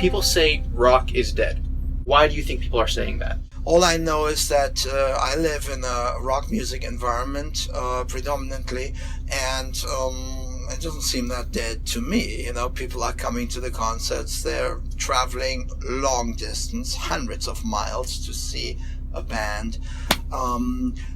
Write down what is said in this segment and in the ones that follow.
People say rock is dead. Why do you think people are saying that? All I know is that I live in a rock music environment predominantly, and it doesn't seem that dead to me. People are coming to the concerts. They're traveling long distance, hundreds of miles to see a band.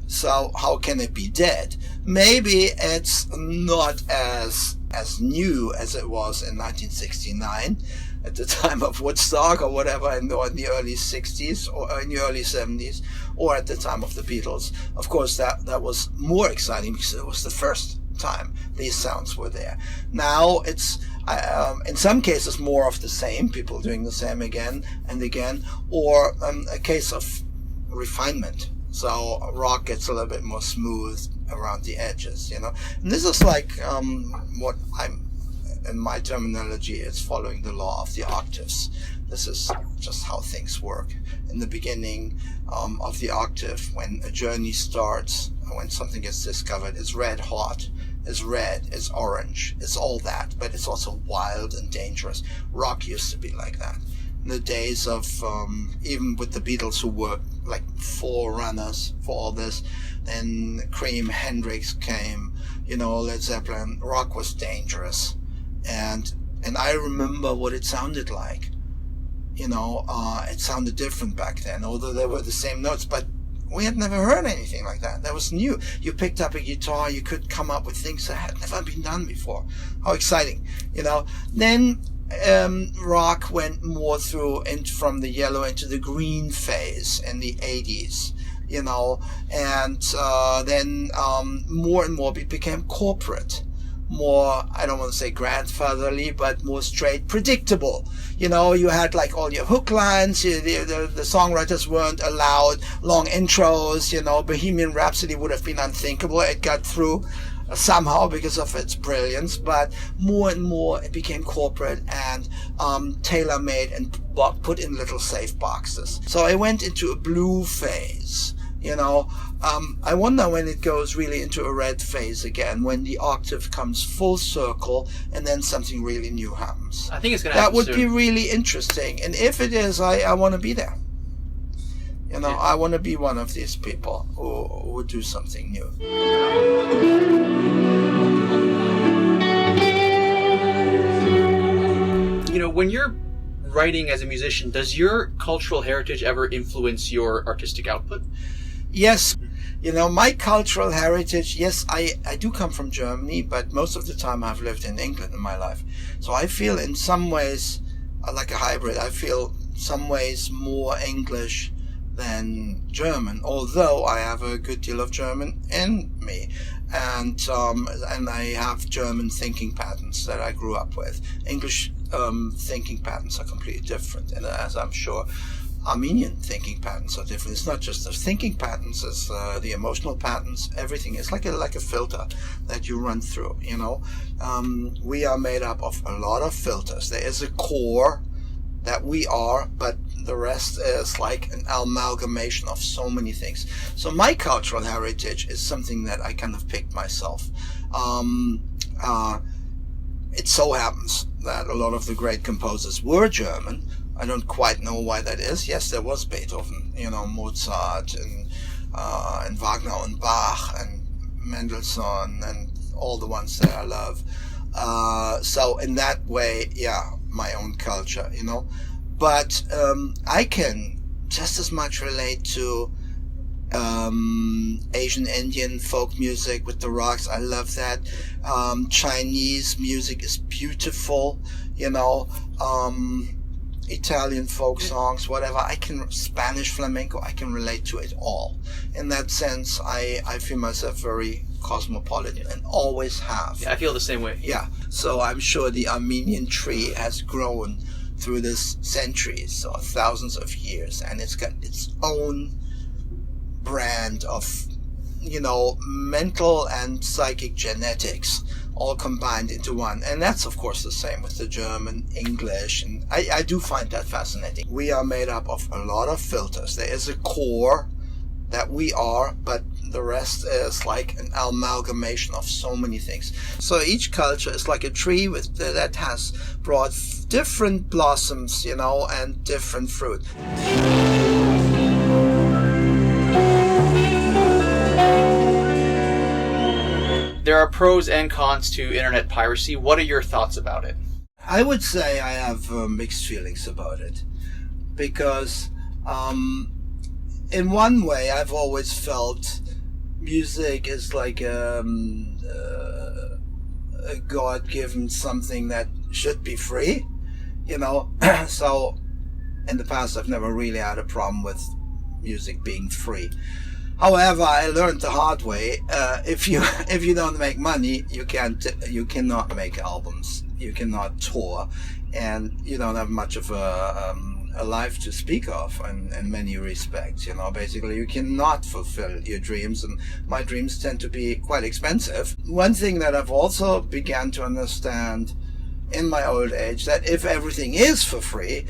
So how can it be dead? Maybe it's not as new as it was in 1969 at the time of Woodstock or whatever, in the early 60s or in the early 70s, or at the time of the Beatles. Of course, that was more exciting because it was the first time these sounds were there. Now it's in some cases more of the same, people doing the same again and again, or a case of refinement. So rock gets a little bit more smooth around the edges, And this is like what in my terminology, it's following the law of the octaves. This is just how things work. In the beginning of the octave, when a journey starts, when something gets discovered, it's red hot, it's red, it's orange, it's all that, but it's also wild and dangerous. Rock used to be like that. In the days of, even with the Beatles, who were like forerunners for all this, then Cream, Hendrix came, Led Zeppelin, rock was dangerous. And I remember what it sounded like. It sounded different back then, although they were the same notes, but we had never heard anything like that. That was new. You picked up a guitar, you could come up with things that had never been done before. How exciting, Then rock went more from the yellow into the green phase in the 80s, and then more and more it became corporate. More, I don't want to say grandfatherly, but more straight, predictable. You had like all your hook lines, the songwriters weren't allowed long intros, Bohemian Rhapsody would have been unthinkable. It got through somehow because of its brilliance, but more and more it became corporate and tailor-made and put in little safe boxes. So I went into a blue phase. I wonder when it goes really into a red phase again, when the octave comes full circle and then something really new happens. I think it's going to happen soon. That would be really interesting. And if it is, I want to be there. I want to be one of these people who would do something new. When you're writing as a musician, does your cultural heritage ever influence your artistic output? Yes. My cultural heritage, yes, I do come from Germany, but most of the time I've lived in England in my life. So I feel in some ways like a hybrid. I feel some ways more English than German, although I have a good deal of German in me. And I have German thinking patterns that I grew up with. English thinking patterns are completely different, and as I'm sure Armenian thinking patterns are different. It's not just the thinking patterns, it's the emotional patterns. Everything is like a filter that you run through. We are made up of a lot of filters. There is a core that we are, but the rest is like an amalgamation of so many things. So my cultural heritage is something that I kind of picked myself. It so happens that a lot of the great composers were German. I don't quite know why that is. Yes, there was Beethoven, Mozart and Wagner and Bach and Mendelssohn and all the ones that I love. So in that way, yeah, my own culture, But I can just as much relate to Asian Indian folk music with the rocks. I love that. Chinese music is beautiful, Italian folk songs, whatever. Spanish flamenco, I can relate to it all. In that sense, I feel myself very cosmopolitan and always have. Yeah, I feel the same way. Yeah. So I'm sure the Armenian tree has grown through this centuries or thousands of years, and it's got its own brand of, mental and psychic genetics all combined into one. And that's of course the same with the German, English, and I do find that fascinating. We are made up of a lot of filters. There is a core that we are, but the rest is like an amalgamation of so many things. So each culture is like a tree that has brought different blossoms, and different fruit. There are pros and cons to internet piracy. What are your thoughts about it? I would say I have mixed feelings about it, because in one way I've always felt music is like a God-given something that should be free, so in the past I've never really had a problem with music being free. However, I learned the hard way. If you don't make money, you cannot make albums. You cannot tour, and you don't have much of a life to speak of in many respects. Basically, you cannot fulfill your dreams, and my dreams tend to be quite expensive. One thing that I've also began to understand in my old age, that if everything is for free,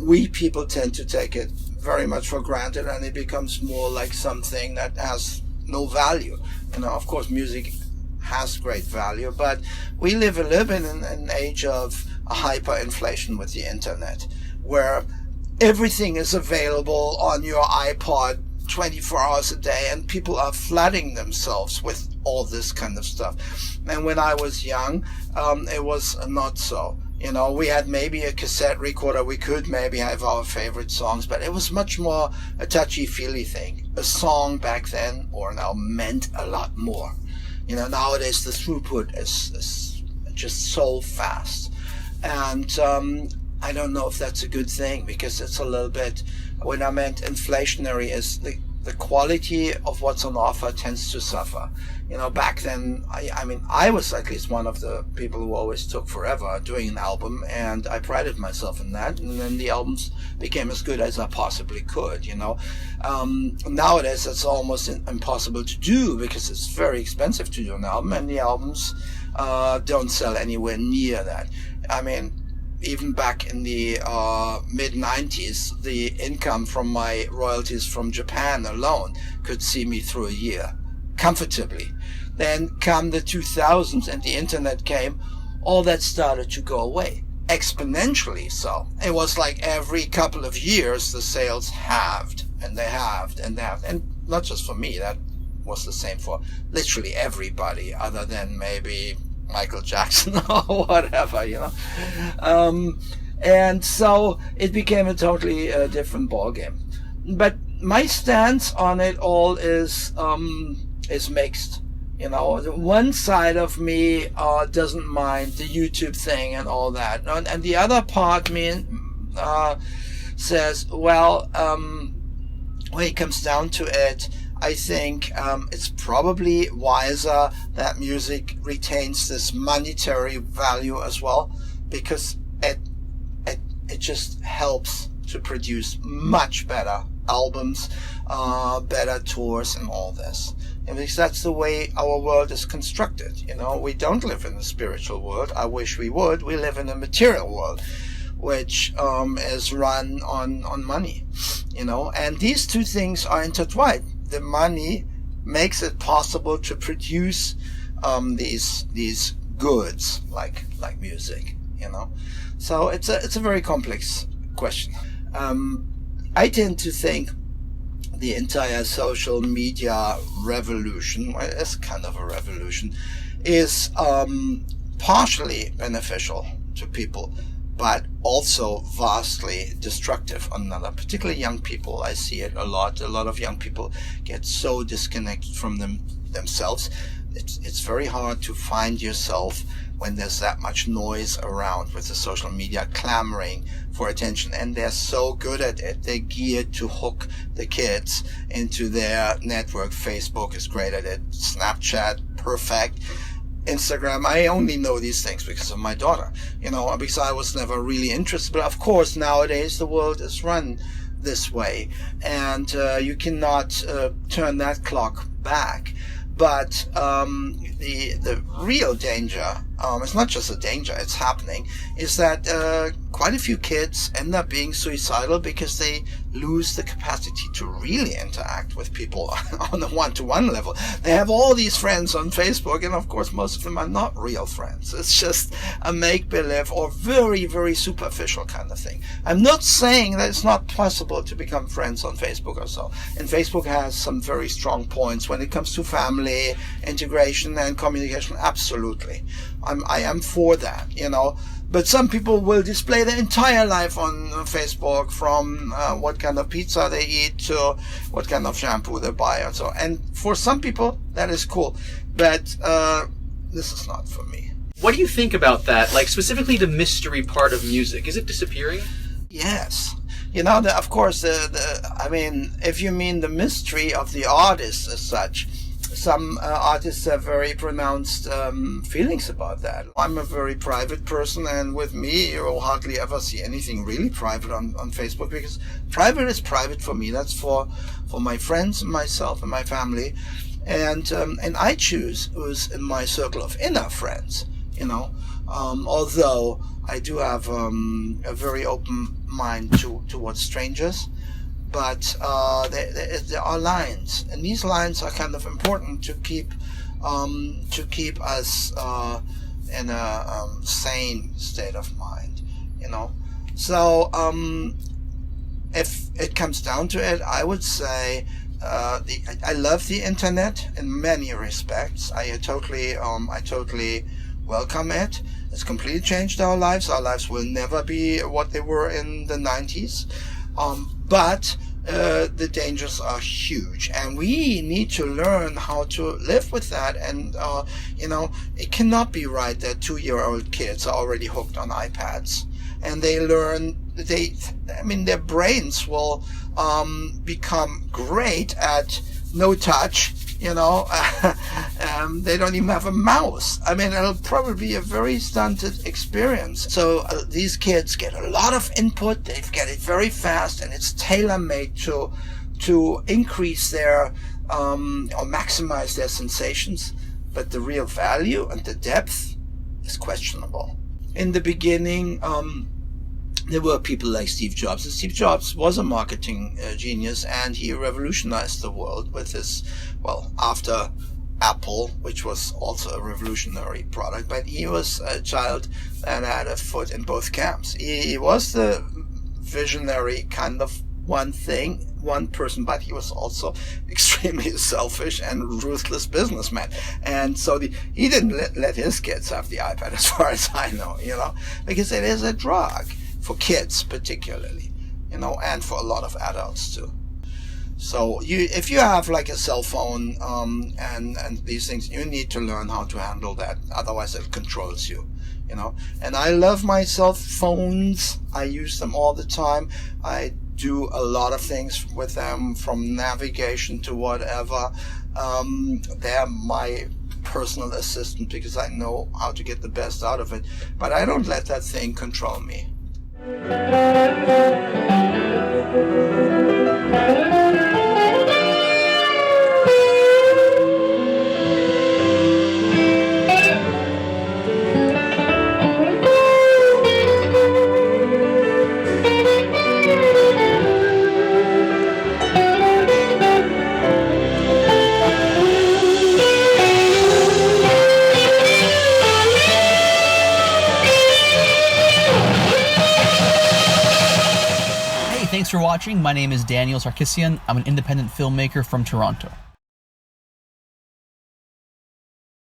we people tend to take it very much for granted, and it becomes more like something that has no value. Of course, music has great value, but we live a little bit in an age of hyperinflation with the internet, where everything is available on your iPod 24 hours a day, and people are flooding themselves with all this kind of stuff. And when I was young, it was not so. We had maybe a cassette recorder. We could maybe have our favorite songs, but it was much more a touchy-feely thing. A song back then, or now, meant a lot more. Nowadays the throughput is just so fast. And I don't know if that's a good thing, because it's a little bit, when I meant inflationary, is the quality of what's on offer tends to suffer. Back then, I was at least one of the people who always took forever doing an album, and I prided myself in that, and then the albums became as good as I possibly could. Nowadays it's almost impossible to do, because it's very expensive to do an album, and the albums don't sell anywhere near that. Even back in the mid-90s, the income from my royalties from Japan alone could see me through a year comfortably. Then come the 2000s and the internet came, all that started to go away, exponentially so. It was like every couple of years the sales halved, and they halved, and they halved. And not just for me, that was the same for literally everybody, other than maybe Michael Jackson or whatever, and so it became a totally different ballgame. But my stance on it all is mixed. One side of me doesn't mind the YouTube thing and all that, and the other part me says, well, when it comes down to it, I think it's probably wiser that music retains this monetary value as well, because it just helps to produce much better albums, better tours, and all this. And because that's the way our world is constructed. We don't live in the spiritual world. I wish we would. We live in a material world, which is run on money. And these two things are intertwined. The money makes it possible to produce these goods like music, So it's a very complex question. I tend to think the entire social media revolution, well, it's kind of a revolution, is partially beneficial to people, but also vastly destructive on another, particularly young people. I see it a lot. A lot of young people get so disconnected from themselves. It's very hard to find yourself when there's that much noise around with the social media clamoring for attention, and they're so good at it. They're geared to hook the kids into their network. Facebook is great at it. Snapchat, perfect. Instagram, I only know these things because of my daughter, because I was never really interested. But of course, nowadays the world is run this way, and you cannot turn that clock back. But the real danger it's not just a danger, it's happening, is that quite a few kids end up being suicidal because they lose the capacity to really interact with people on a one-to-one level. They have all these friends on Facebook, and of course most of them are not real friends. It's just a make-believe or very, very superficial kind of thing. I'm not saying that it's not possible to become friends on Facebook or so. And Facebook has some very strong points when it comes to family, integration, and communication. Absolutely. I am for that, But some people will display their entire life on Facebook, from what kind of pizza they eat to what kind of shampoo they buy and so. And for some people, that is cool. But this is not for me. What do you think about that? Like, specifically the mystery part of music. Is it disappearing? Yes. Of course, if you mean the mystery of the artist as such, some artists have very pronounced feelings about that. I'm a very private person, and with me, you will hardly ever see anything really private on Facebook, because private is private for me. That's for my friends and myself and my family. And I choose who's in my circle of inner friends, although I do have a very open mind towards strangers. But there are lines, and these lines are kind of important to keep us in a sane state of mind, So if it comes down to it, I would say I love the internet in many respects. I totally welcome it. It's completely changed our lives. Our lives will never be what they were in the 90s. But the dangers are huge, and we need to learn how to live with that. And it cannot be right that 2-year-old kids are already hooked on iPads, and they learn. Their brains will become great at no touch. They don't even have a mouse. It'll probably be a very stunted experience. So these kids get a lot of input. They get it very fast, and it's tailor-made to increase their or maximize their sensations. But the real value and the depth is questionable. In the beginning, there were people like Steve Jobs. And Steve Jobs was a marketing genius, and he revolutionized the world with his, after Apple, which was also a revolutionary product, but he was a child that had a foot in both camps. He was the visionary kind of one person, but he was also extremely selfish and ruthless businessman. And so he didn't let his kids have the iPad, as far as I know, because it is a drug. For kids particularly, and for a lot of adults too. So if you have like a cell phone and these things, you need to learn how to handle that. Otherwise, it controls you. And I love my cell phones. I use them all the time. I do a lot of things with them, from navigation to whatever. They're my personal assistant because I know how to get the best out of it. But I don't let that thing control me. Thanks for watching. My name is Daniel Sarkisian. I'm an independent filmmaker from Toronto.